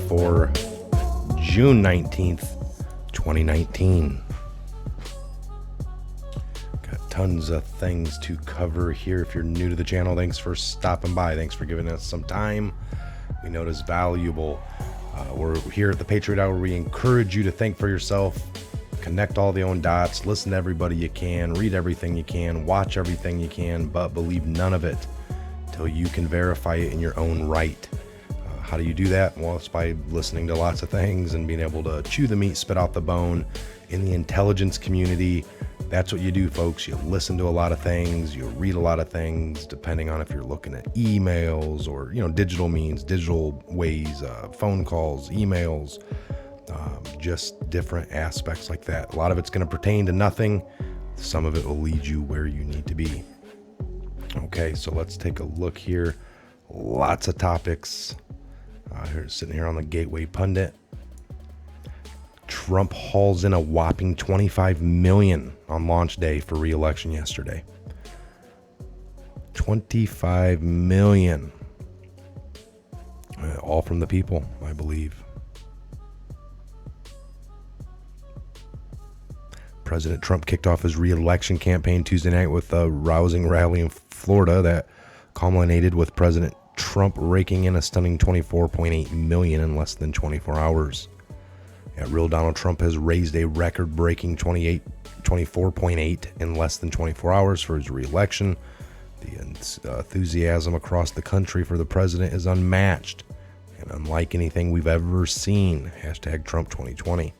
for June 19th, 2019. Got tons of things to cover here. If you're new to the channel, thanks for stopping by. Thanks for giving us some time. We know it is valuable. We're here at the Patriot Hour. We encourage you to think for yourself, connect all the own dots, listen to everybody you can, read everything you can, watch everything you can, but believe none of it until you can verify it in your own right. How do you do that? Well, it's by listening to lots of things and being able to chew the meat, spit out the bone. In the intelligence community, that's what you do, folks. You listen to a lot of things, you read a lot of things, depending on if you're looking at emails or, digital means, digital ways, phone calls, emails, just different aspects like that. A lot of it's going to pertain to nothing. Some of it will lead you where you need to be. Okay, so let's take a look here. Lots of topics. Sitting here on the Gateway Pundit. Trump hauls in a whopping $25 million on launch day for re-election yesterday. $25 million. All from the people, I believe. President Trump kicked off his re-election campaign Tuesday night with a rousing rally in Florida that culminated with President Trump raking in a stunning $24.8 million in less than 24 hours. Yeah, real Donald Trump has raised a record-breaking $24.8 in less than 24 hours for his re-election. The enthusiasm across the country for the president is unmatched and unlike anything we've ever seen. Hashtag Trump 2020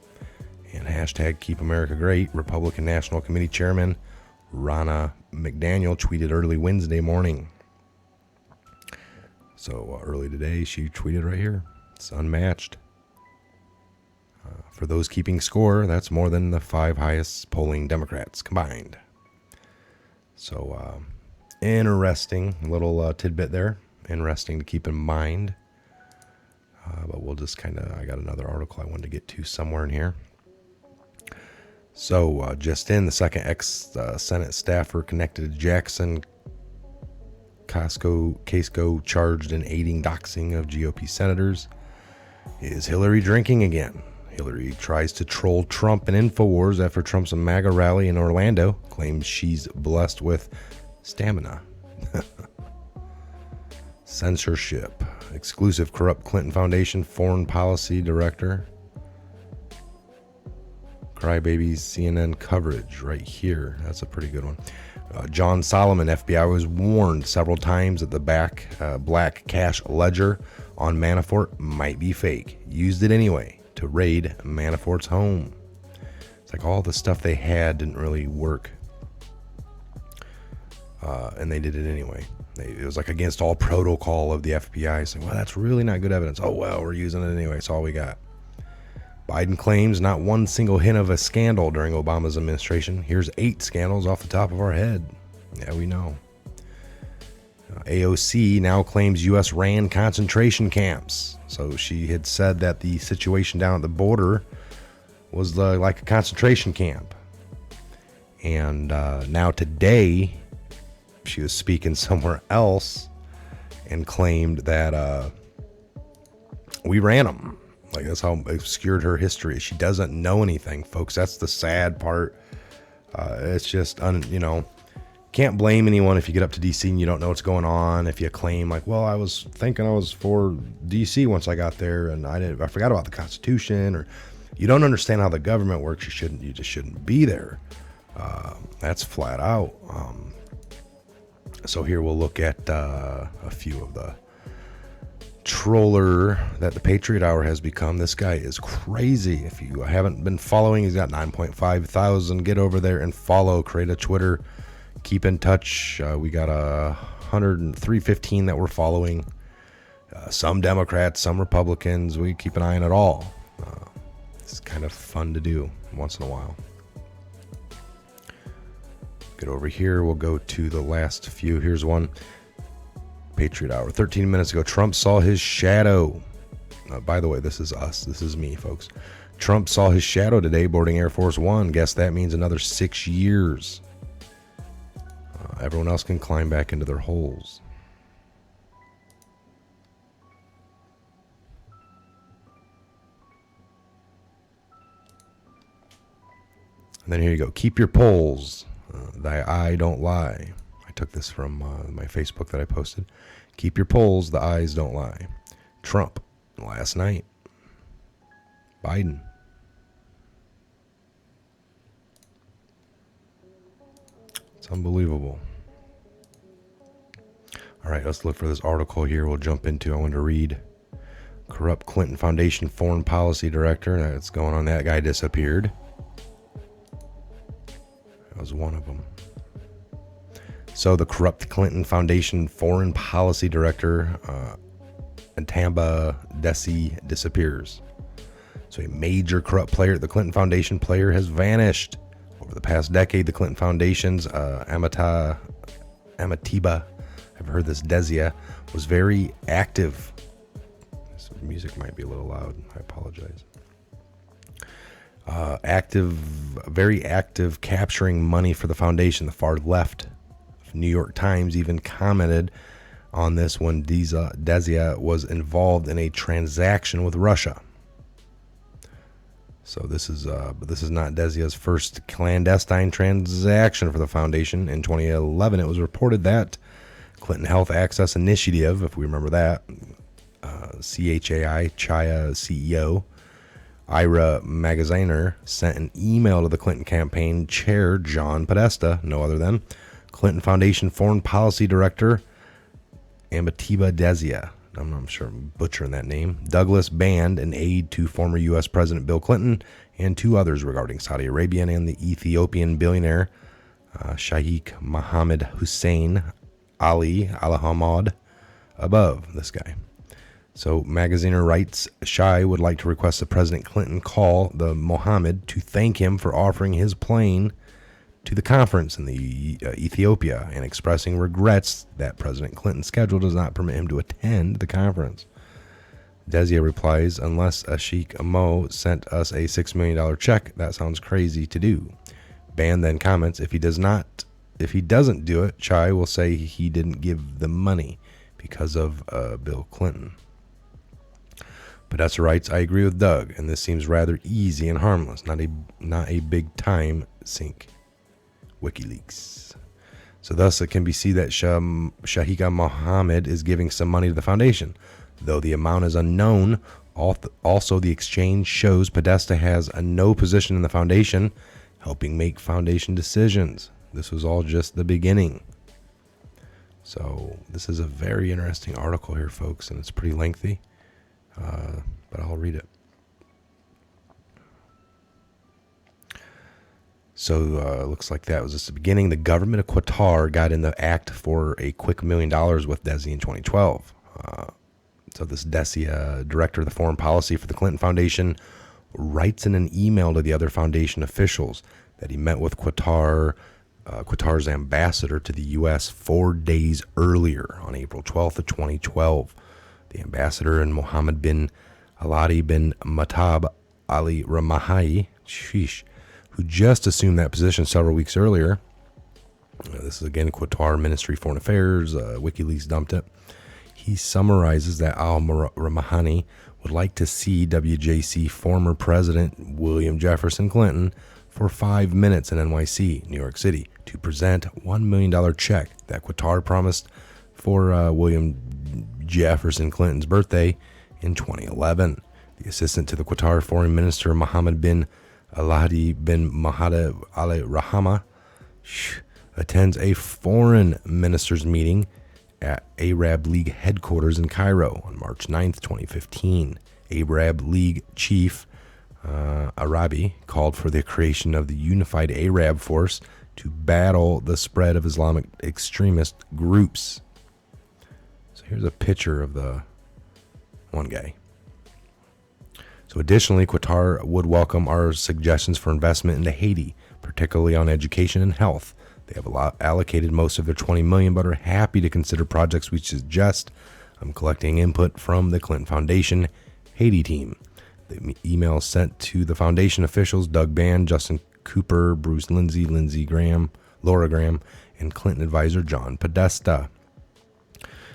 and hashtag Keep America Great. Republican National Committee Chairman Ronna McDaniel tweeted early Wednesday morning. So early today, she tweeted right here. It's unmatched. For those keeping score, that's more than the 5 highest polling Democrats combined. So interesting little tidbit there. Interesting to keep in mind. But we'll just I got another article I wanted to get to somewhere in here. So just in, the second ex-Senate staffer connected to Jackson Casco charged in aiding doxing of GOP senators. Is Hillary drinking again? Hillary tries to troll Trump and InfoWars after Trump's MAGA rally in Orlando, claims she's blessed with stamina. Censorship. Exclusive corrupt Clinton Foundation foreign policy director. Crybabies CNN coverage right here. That's a pretty good one. John Solomon, FBI was warned several times that the black cash ledger on Manafort might be fake. Used it anyway to raid Manafort's home. It's like all the stuff they had didn't really work. And they did it anyway. It was like against all protocol of the FBI. Saying, well, that's really not good evidence. Oh, well, we're using it anyway. It's all we got. Biden claims not one single hint of a scandal during Obama's administration. Here's 8 scandals off the top of our head. Yeah, we know. AOC now claims U.S. ran concentration camps. So she had said that the situation down at the border was like a concentration camp. And now today, she was speaking somewhere else and claimed that we ran them. Like, that's how obscured her history is. She doesn't know anything, folks. That's the sad part. It's just, can't blame anyone if you get up to D.C. and you don't know what's going on. If you claim like, well, I was thinking I was for D.C. once I got there and I forgot about the Constitution, or you don't understand how the government works. You just shouldn't be there. That's flat out. So here we'll look at a few of the troller that the Patriot Hour has become. This guy is crazy. If you haven't been following, he's got 9.5 thousand. Get over there and follow. Create a Twitter. Keep in touch. We got 315 that we're following. Some Democrats, some Republicans. We keep an eye on it all. It's kind of fun to do once in a while. Get over here. We'll go to the last few. Here's one. Patriot Hour. 13 minutes ago, Trump saw his shadow. By the way, this is us. This is me, folks. Trump saw his shadow today boarding Air Force One. Guess that means another 6 years. Everyone else can climb back into their holes. And then here you go. Keep your polls. Thy eye don't lie. I took this from my Facebook that I posted. Keep your polls. The eyes don't lie. Trump last night. Biden. It's unbelievable. All right, let's look for this article here. We'll jump into. I want to read. Corrupt Clinton Foundation Foreign Policy Director. That's going on. That guy disappeared. That was one of them. So the corrupt Clinton Foundation Foreign Policy Director, Antamba Desi, disappears. So a major corrupt player, the Clinton Foundation player, has vanished. Over the past decade, the Clinton Foundation's Amitabha, I've heard this, Desia, was very active. This music might be a little loud. I apologize. Very active capturing money for the foundation. The far left of New York Times even commented on this when Desia was involved in a transaction with Russia. So this is not Desia's first clandestine transaction for the foundation. In 2011, it was reported that Clinton Health Access Initiative, if we remember that, CHAI, Chaya CEO, Ira Magaziner, sent an email to the Clinton campaign chair, John Podesta, no other than Clinton Foundation Foreign Policy Director, Amitabha Desia. I'm sure I'm butchering that name. Douglas Band, an aide to former U.S. President Bill Clinton, and two others regarding Saudi Arabia and the Ethiopian billionaire Sheikh Mohammed Hussein Ali Al-Hamad. Above this guy. So Magaziner writes, Shai would like to request that President Clinton call the Mohammed to thank him for offering his plane to the conference in the Ethiopia and expressing regrets that President Clinton's schedule does not permit him to attend the conference. Desia replies, unless Sheikh Mo sent us a $6 million check, that sounds crazy to do. Ban then comments, if he doesn't do it, Chai will say he didn't give the money because of Bill Clinton. Podesta writes, I agree with Doug, and this seems rather easy and harmless, not a big time sink. WikiLeaks. So thus it can be seen that Sheikh Mohammed is giving some money to the foundation. Though the amount is unknown, also the exchange shows Podesta has no position in the foundation, helping make foundation decisions. This was all just the beginning. So this is a very interesting article here, folks, and it's pretty lengthy, but I'll read it. So looks like that was just the beginning. The government of Qatar got in the act for a quick $1 million with Desi in 2012. So this Desi, director of the foreign policy for the Clinton Foundation, writes in an email to the other foundation officials that he met with Qatar's ambassador to the U.S. 4 days earlier on April 12th of 2012. The ambassador and Mohammed bin Aladi bin Matab Ali Ramahai, who just assumed that position several weeks earlier. This is again Qatar Ministry of Foreign Affairs. WikiLeaks dumped it. He summarizes that al-Ramahani would like to see WJC former President William Jefferson Clinton for 5 minutes in NYC, New York City, to present $1 million check that Qatar promised for William Jefferson Clinton's birthday in 2011. The assistant to the Qatar Foreign Minister, Mohammed bin Aladi bin Mahad Al Rahama, attends a foreign ministers meeting at Arab League headquarters in Cairo on March 9th, 2015. Arab League chief Arabi called for the creation of the Unified Arab Force to battle the spread of Islamic extremist groups. So here's a picture of the one guy. So additionally, Qatar would welcome our suggestions for investment into Haiti, particularly on education and health. They have allocated most of their $20 million, but are happy to consider projects we suggest. I'm collecting input from the Clinton Foundation Haiti team. The email sent to the foundation officials, Doug Band, Justin Cooper, Bruce Lindsay, Lindsey Graham, Laura Graham, and Clinton advisor John Podesta.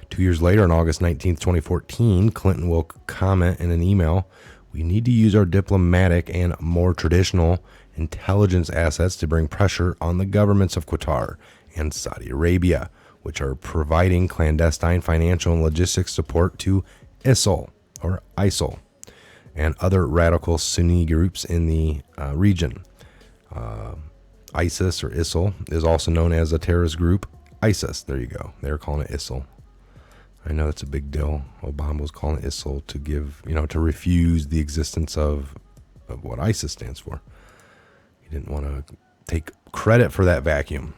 2 years later, on August 19th, 2014, Clinton will comment in an email, we need to use our diplomatic and more traditional intelligence assets to bring pressure on the governments of Qatar and Saudi Arabia, which are providing clandestine financial and logistics support to ISIL and other radical Sunni groups in the region. ISIS or ISIL is also known as a terrorist group. ISIS, there you go. They're calling it ISIL. I know that's a big deal. Obama was calling it ISIL to give, to refuse the existence of what ISIS stands for. He didn't want to take credit for that vacuum.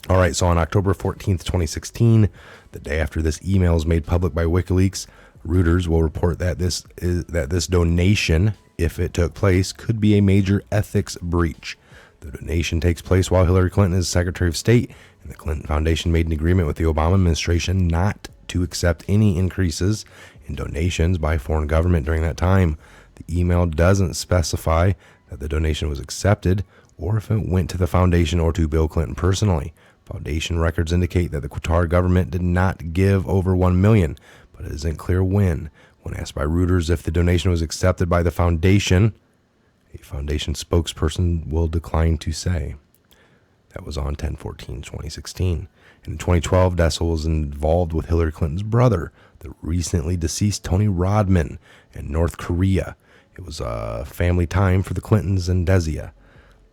All right, so on October 14th, 2016, the day after this email is made public by WikiLeaks, Reuters will report that this donation, if it took place, could be a major ethics breach. The donation takes place while Hillary Clinton is Secretary of State, and the Clinton Foundation made an agreement with the Obama administration not to accept any increases in donations by foreign government during that time. The email doesn't specify that the donation was accepted or if it went to the foundation or to Bill Clinton personally. Foundation records indicate that the Qatar government did not give over $1 million, but it isn't clear when. When asked by Reuters if the donation was accepted by the foundation, a foundation spokesperson will decline to say. That was on 10/14/2016. In 2012, Dessel was involved with Hillary Clinton's brother, the recently deceased Tony Rodman, in North Korea. It was a family time for the Clintons and Desia.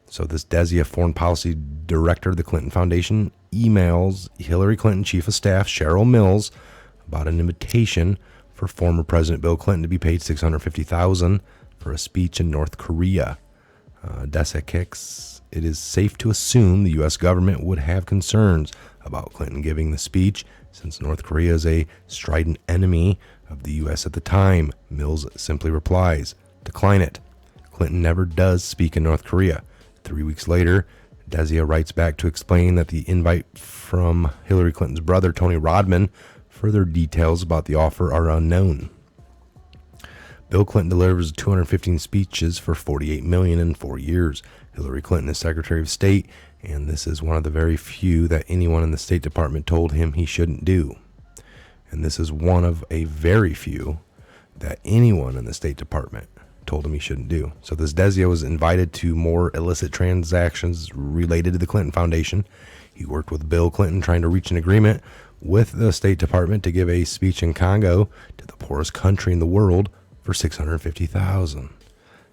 So this Desia foreign policy director of the Clinton Foundation emails Hillary Clinton chief of staff Cheryl Mills about an invitation for former President Bill Clinton to be paid $650,000 for a speech in North Korea. Desia kicks, it is safe to assume the U.S. government would have concerns about Clinton giving the speech, since North Korea is a strident enemy of the U.S. at the time. Mills simply replies, decline it. Clinton never does speak in North Korea. 3 weeks later, Desia writes back to explain that the invite from Hillary Clinton's brother, Tony Rodman, further details about the offer are unknown. Bill Clinton delivers 215 speeches for $48 million in 4 years. Hillary Clinton is Secretary of State, and this is one of the very few that anyone in the State Department told him he shouldn't do. And this is one of a very few that anyone in the State Department told him he shouldn't do. So this Desia was invited to more illicit transactions related to the Clinton Foundation. He worked with Bill Clinton trying to reach an agreement with the State Department to give a speech in Congo to the poorest country in the world for $650,000.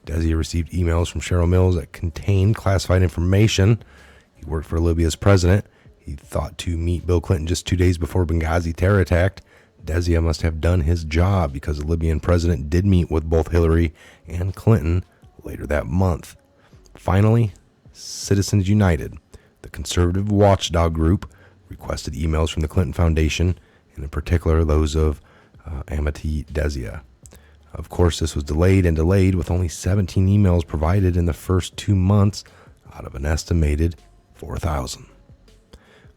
Desia received emails from Cheryl Mills that contained classified information. He worked for Libya's president. He thought to meet Bill Clinton just 2 days before Benghazi terror attack. Desia must have done his job because the Libyan president did meet with both Hillary and Clinton later that month. Finally, Citizens United, the conservative watchdog group, requested emails from the Clinton Foundation, and in particular those of Amity Desia. Of course, this was delayed with only 17 emails provided in the first 2 months out of an estimated 4,000.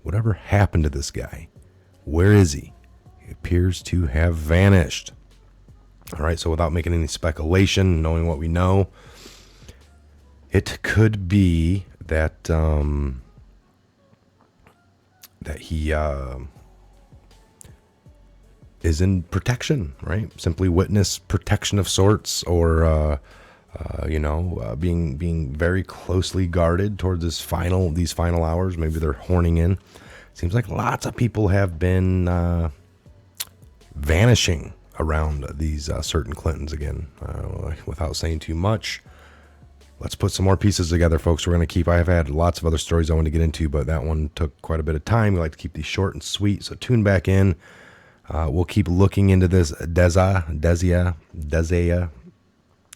Whatever happened to this guy? Where is he? He appears to have vanished. All right, so without making any speculation, knowing what we know, it could be that that he is in protection, right? Simply witness protection of sorts, or being very closely guarded towards these final hours. Maybe they're horning in. Seems like lots of people have been vanishing around these certain Clintons again. Without saying too much, let's put some more pieces together, folks. I have had lots of other stories I want to get into, but that one took quite a bit of time. We like to keep these short and sweet, so tune back in. We'll keep looking into this Desia,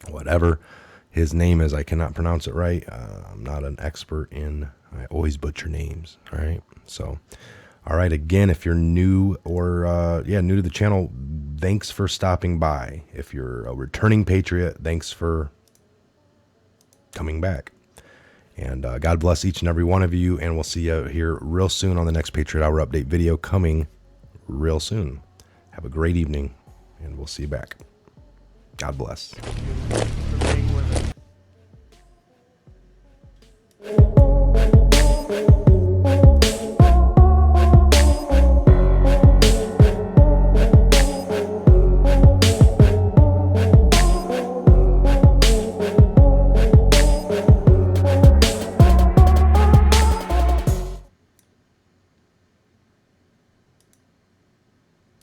whatever his name is. I cannot pronounce it right. I'm not an expert I always butcher names. All right. So, all right. Again, if you're new or new to the channel, thanks for stopping by. If you're a returning Patriot, thanks for coming back. And God bless each and every one of you. And we'll see you here real soon on the next Patriot Hour update video coming real soon. Have a great evening, and we'll see you back. God bless.